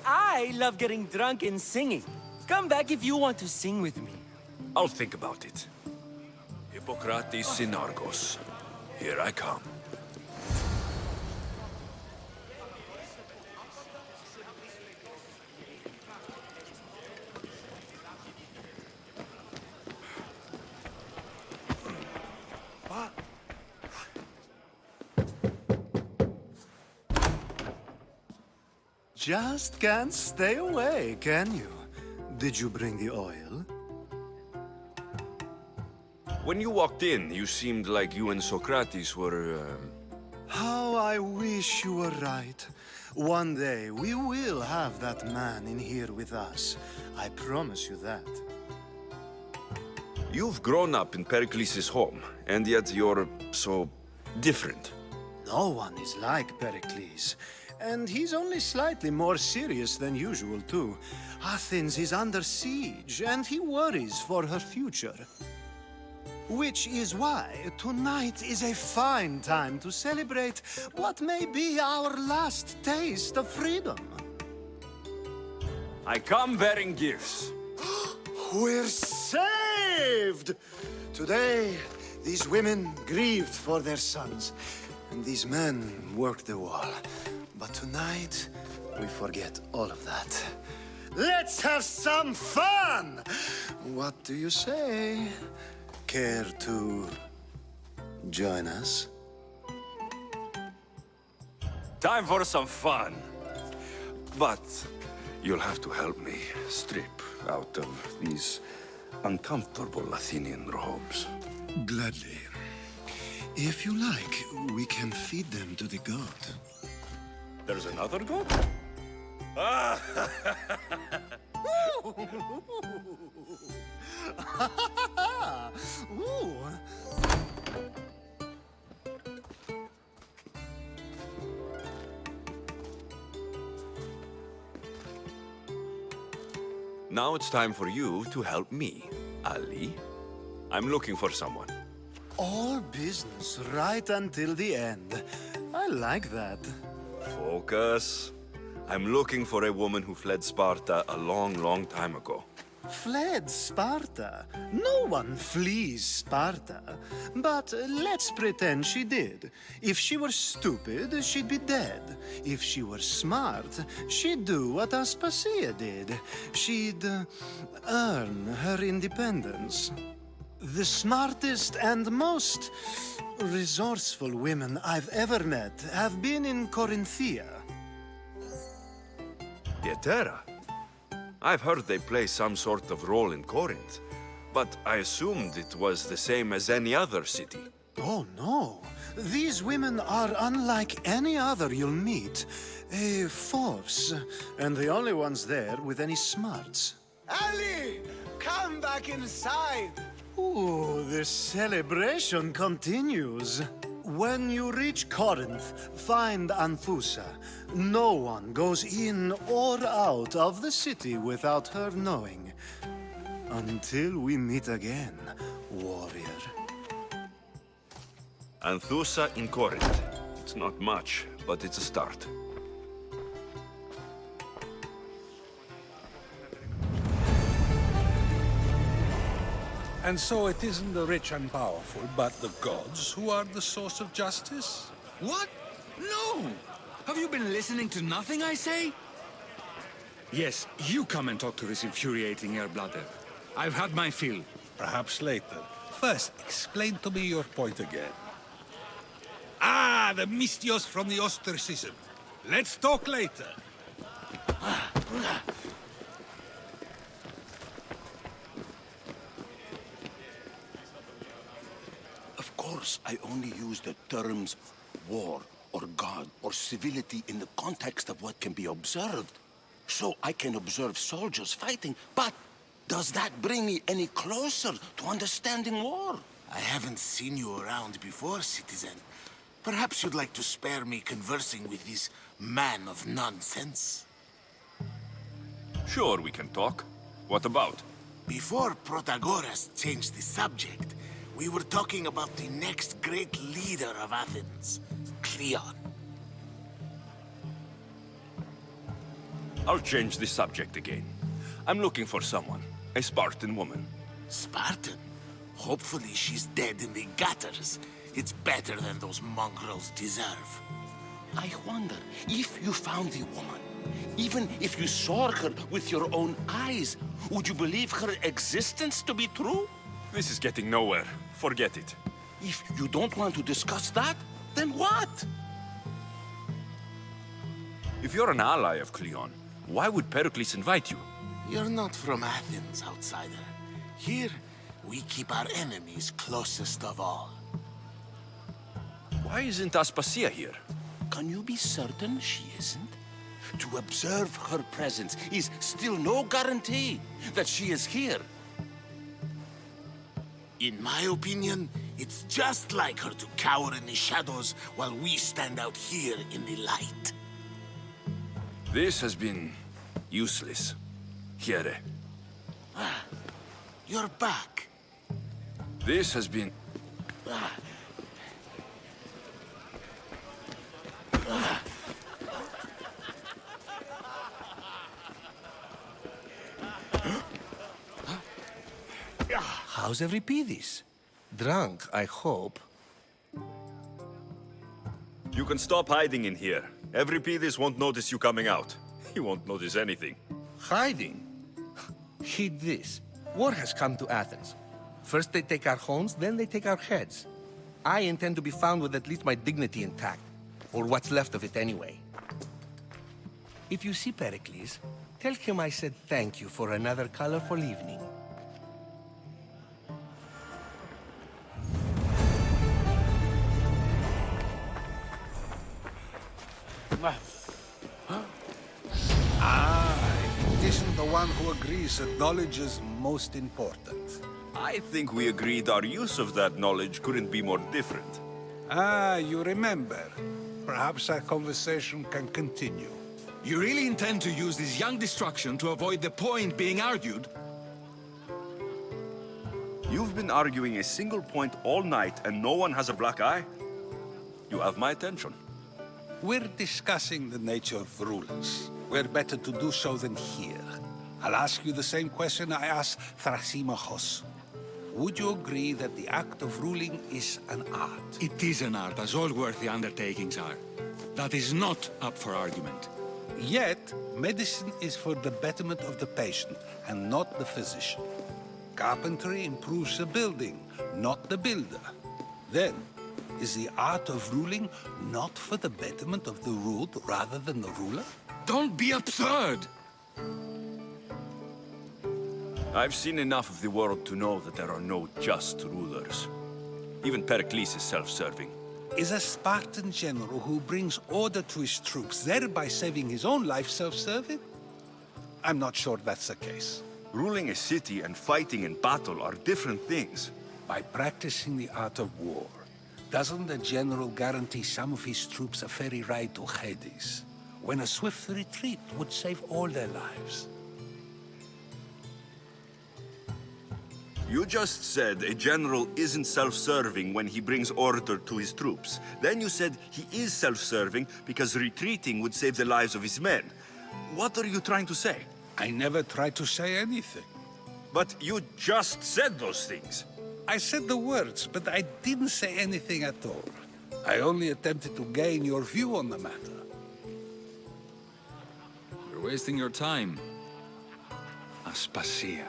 I love getting drunk and singing. Come back if you want to sing with me. I'll think about it. Hippocrates in Argos. Here I come. Just can't stay away, can you? Did you bring the oil? When you walked in, you seemed like you and Socrates were, How I wish you were right. One day we will have that man in here with us. I promise you that. You've grown up in Pericles' home, and yet you're so different. No one is like Pericles. And he's only slightly more serious than usual, too. Athens is under siege, and he worries for her future. Which is why tonight is a fine time to celebrate what may be our last taste of freedom. I come bearing gifts. We're saved! Today, these women grieved for their sons, and these men worked the wall. But tonight, we forget all of that. Let's have some fun! What do you say? Care to join us? Time for some fun. But you'll have to help me strip out of these uncomfortable Athenian robes. Gladly. If you like, we can feed them to the god. There's another god? Ooh. Now it's time for you to help me, Ali. I'm looking for someone. All business right until the end. I like that. Focus. I'm looking for a woman who fled Sparta a long, long time ago. Fled Sparta? No one flees Sparta. But let's pretend she did. If she were stupid, she'd be dead. If she were smart, she'd do what Aspasia did. She'd earn her independence. The smartest and most resourceful women I've ever met have been in Corinthia. Yetera? I've heard they play some sort of role in Corinth, but I assumed it was the same as any other city. Oh, no. These women are unlike any other you'll meet. A force, and the only ones there with any smarts. Ali! Come back inside! Ooh, the celebration continues. When you reach Corinth, find Anthusa. No one goes in or out of the city without her knowing. Until we meet again, warrior. Anthusa in Corinth. It's not much, but it's a start. And so it isn't the rich and powerful, but the gods who are the source of justice? What? No! Have you been listening to nothing I say? Yes, you come and talk to this infuriating airbladder. I've had my fill. Perhaps later. First, explain to me your point again. Ah, the Mystios from the ostracism. Let's talk later. Of course, I only use the terms war or god or civility in the context of what can be observed. So I can observe soldiers fighting, but does that bring me any closer to understanding war? I haven't seen you around before, citizen. Perhaps you'd like to spare me conversing with this man of nonsense? Sure, we can talk. What about? Before Protagoras changed the subject, we were talking about the next great leader of Athens, Cleon. I'll change the subject again. I'm looking for someone. A Spartan woman. Spartan? Hopefully she's dead in the gutters. It's better than those mongrels deserve. I wonder if you found the woman, even if you saw her with your own eyes, would you believe her existence to be true? This is getting nowhere. Forget it. If you don't want to discuss that, then what? If you're an ally of Cleon, why would Pericles invite you? You're not from Athens, outsider. Here, we keep our enemies closest of all. Why isn't Aspasia here? Can you be certain she isn't? To observe her presence is still no guarantee that she is here. In my opinion, it's just like her to cower in the shadows while we stand out here in the light. This has been useless. Here. Ah, you're back. This has been... Ah. How's Euripides? Drunk, I hope. You can stop hiding in here. Euripides won't notice you coming out. He won't notice anything. Hiding? Heed this. War has come to Athens. First they take our homes, then they take our heads. I intend to be found with at least my dignity intact. Or what's left of it anyway. If you see Pericles, tell him I said thank you for another colorful evening. If it isn't the one who agrees that knowledge is most important. I think we agreed our use of that knowledge couldn't be more different. Ah, you remember. Perhaps our conversation can continue. You really intend to use this young destruction to avoid the point being argued? You've been arguing a single point all night and no one has a black eye? You have my attention. We're discussing the nature of rulers. Where better to do so than here? I'll ask you the same question I asked Thrasimachos. Would you agree that the act of ruling is an art? It is an art, as all worthy undertakings are. That is not up for argument. Yet, medicine is for the betterment of the patient, and not the physician. Carpentry improves the building, not the builder. Then, is the art of ruling not for the betterment of the ruled rather than the ruler? Don't be absurd! I've seen enough of the world to know that there are no just rulers. Even Peryklesa is self-serving. Is a Spartan general who brings order to his troops, thereby saving his own life, self-serving? I'm not sure that's the case. Ruling a city and fighting in battle are different things. By practicing the art of war, doesn't the general guarantee some of his troops a ferry ride to Hades, when a swift retreat would save all their lives? You just said a general isn't self-serving when he brings order to his troops. Then you said he is self-serving because retreating would save the lives of his men. What are you trying to say? I never tried to say anything. But you just said those things. I said the words, but I didn't say anything at all. I only attempted to gain your view on the matter. You're wasting your time. Aspasia.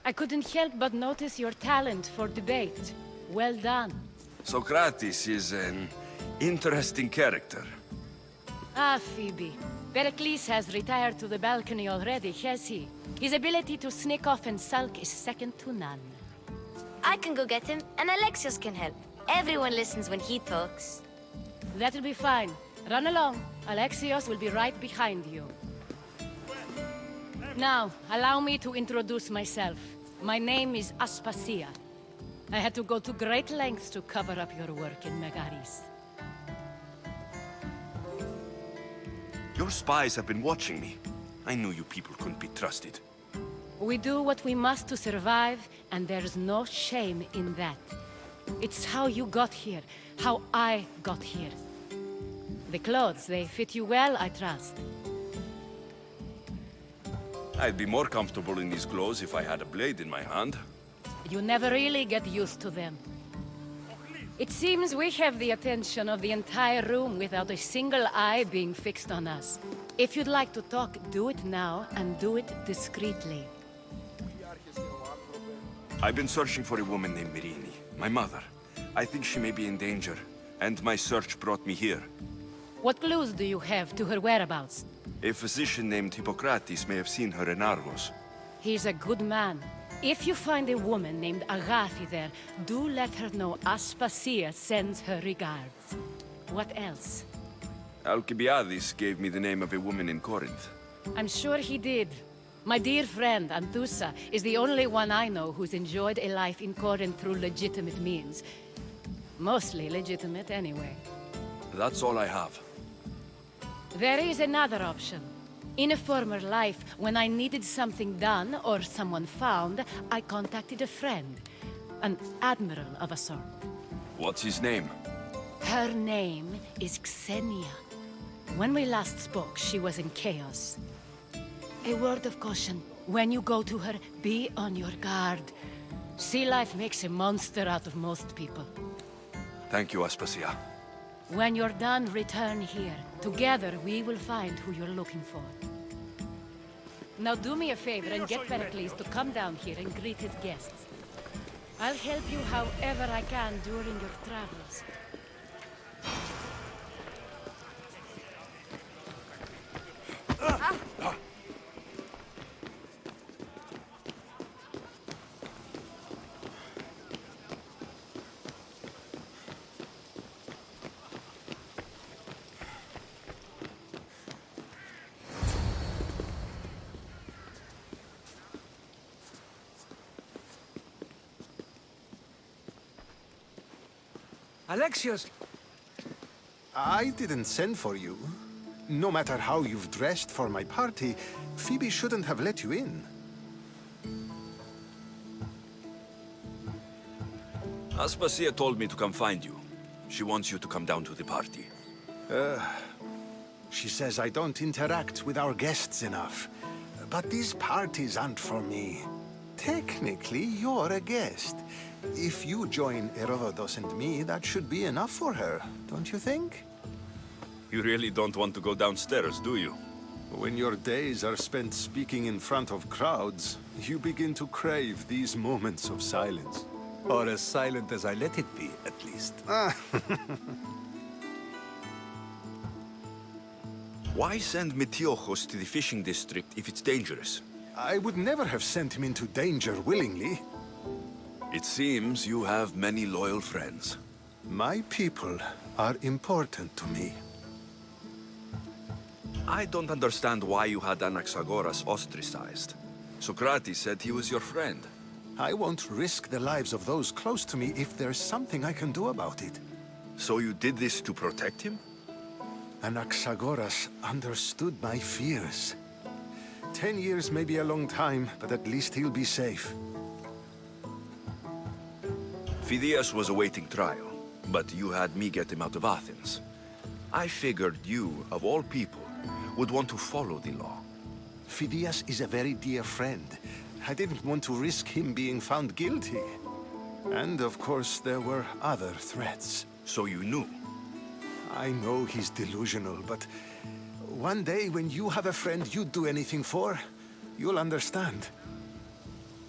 I couldn't help but notice your talent for debate. Well done. Socrates is an interesting character. Ah, Phoebe. Pericles has retired to the balcony already, has he? His ability to sneak off and sulk is second to none. I can go get him, and Alexios can help. Everyone listens when he talks. That'll be fine. Run along. Alexios will be right behind you. Now, allow me to introduce myself. My name is Aspasia. I had to go to great lengths to cover up your work in Megaris. Your spies have been watching me. I knew you people couldn't be trusted. We do what we must to survive, and there's no shame in that. It's how you got here, how I got here. The clothes, they fit you well, I trust. I'd be more comfortable in these clothes if I had a blade in my hand. You never really get used to them. It seems we have the attention of the entire room without a single eye being fixed on us. If you'd like to talk, do it now, and do it discreetly. I've been searching for a woman named Mirini, my mother. I think she may be in danger, and my search brought me here. What clues do you have to her whereabouts? A physician named Hippocrates may have seen her in Argos. He's a good man. If you find a woman named Agathi there, do let her know Aspasia sends her regards. What else? Alcibiades gave me the name of a woman in Corinth. I'm sure he did. My dear friend, Anthusa, is the only one I know who's enjoyed a life in Corinth through legitimate means. Mostly legitimate, anyway. That's all I have. There is another option. In a former life, when I needed something done or someone found, I contacted a friend. An admiral of a sort. What's his name? Her name is Xenia. When we last spoke, she was in chaos. A word of caution. When you go to her, be on your guard. Sea life makes a monster out of most people. Thank you, Aspasia. When you're done, return here. Together, we will find who you're looking for. Now do me a favor and get Peryklesa to come down here and greet his guests. I'll help you however I can during your travels. Alexios! I didn't send for you. No matter how you've dressed for my party, Phoebe shouldn't have let you in. Aspasia told me to come find you. She wants you to come down to the party. She says I don't interact with our guests enough. But these parties aren't for me. Technically, you're a guest. If you join Herodotus and me, that should be enough for her, don't you think? You really don't want to go downstairs, do you? When your days are spent speaking in front of crowds, you begin to crave these moments of silence. Or as silent as I let it be, at least. Why send Metiochos to the fishing district if it's dangerous? I would never have sent him into danger willingly. It seems you have many loyal friends. My people are important to me. I don't understand why you had Anaxagoras ostracized. Socrates said he was your friend. I won't risk the lives of those close to me if there's something I can do about it. So you did this to protect him? Anaxagoras understood my fears. 10 years may be a long time, but at least he'll be safe. Phidias was awaiting trial, but you had me get him out of Athens. I figured you, of all people, would want to follow the law. Phidias is a very dear friend. I didn't want to risk him being found guilty. And of course, there were other threats. So you knew? I know he's delusional, but one day when you have a friend you'd do anything for, you'll understand.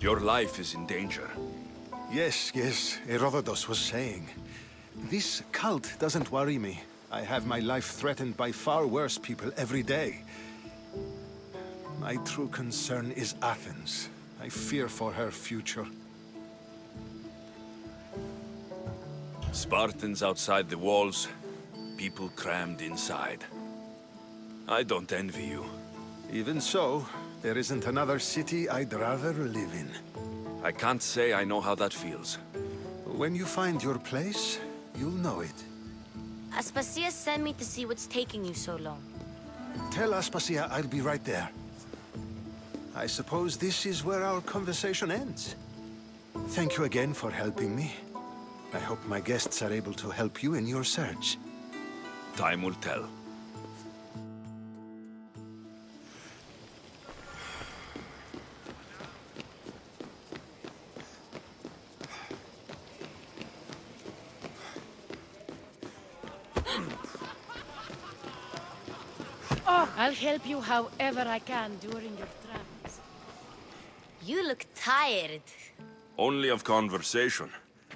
Your life is in danger. Yes, Herodotus was saying. This cult doesn't worry me. I have my life threatened by far worse people every day. My true concern is Athens. I fear for her future. Spartans outside the walls, people crammed inside. I don't envy you. Even so, there isn't another city I'd rather live in. I can't say I know how that feels. When you find your place, you'll know it. Aspasia sent me to see what's taking you so long. Tell Aspasia I'll be right there. I suppose this is where our conversation ends. Thank you again for helping me. I hope my guests are able to help you in your search. Time will tell. I'll help you however I can during your travels. You look tired. Only of conversation.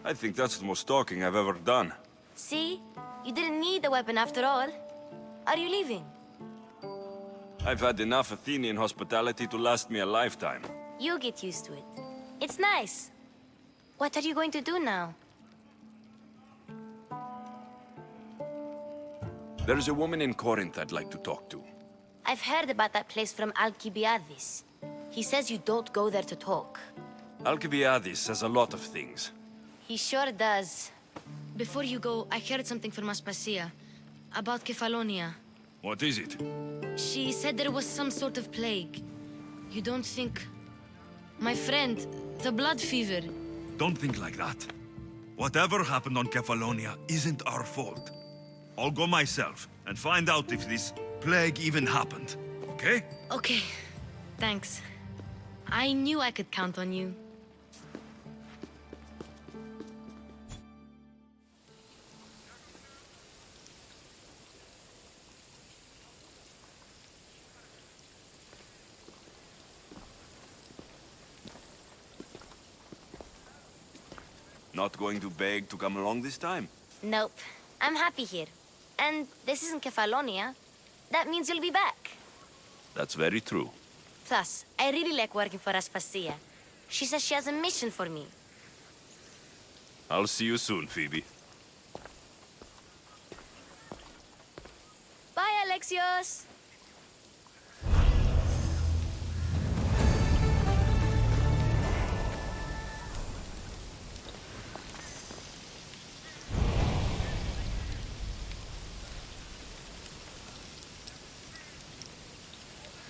I think that's the most talking I've ever done. See? You didn't need the weapon after all. Are you leaving? I've had enough Athenian hospitality to last me a lifetime. You'll get used to it. It's nice. What are you going to do now? There's a woman in Corinth I'd like to talk to. I've heard about that place from Alcibiades. He says you don't go there to talk. Alcibiades says a lot of things. He sure does. Before you go, I heard something from Aspasia about Kefalonia. What is it? She said there was some sort of plague. You don't think... My friend, the blood fever. Don't think like that. Whatever happened on Kefalonia isn't our fault. I'll go myself and find out if this plague even happened, okay? Okay, thanks. I knew I could count on you. Not going to beg to come along this time? Nope. I'm happy here. And this isn't Kefalonia. That means you'll be back. That's very true. Plus, I really like working for Aspasia. She says she has a mission for me. I'll see you soon, Phoebe. Bye, Alexios!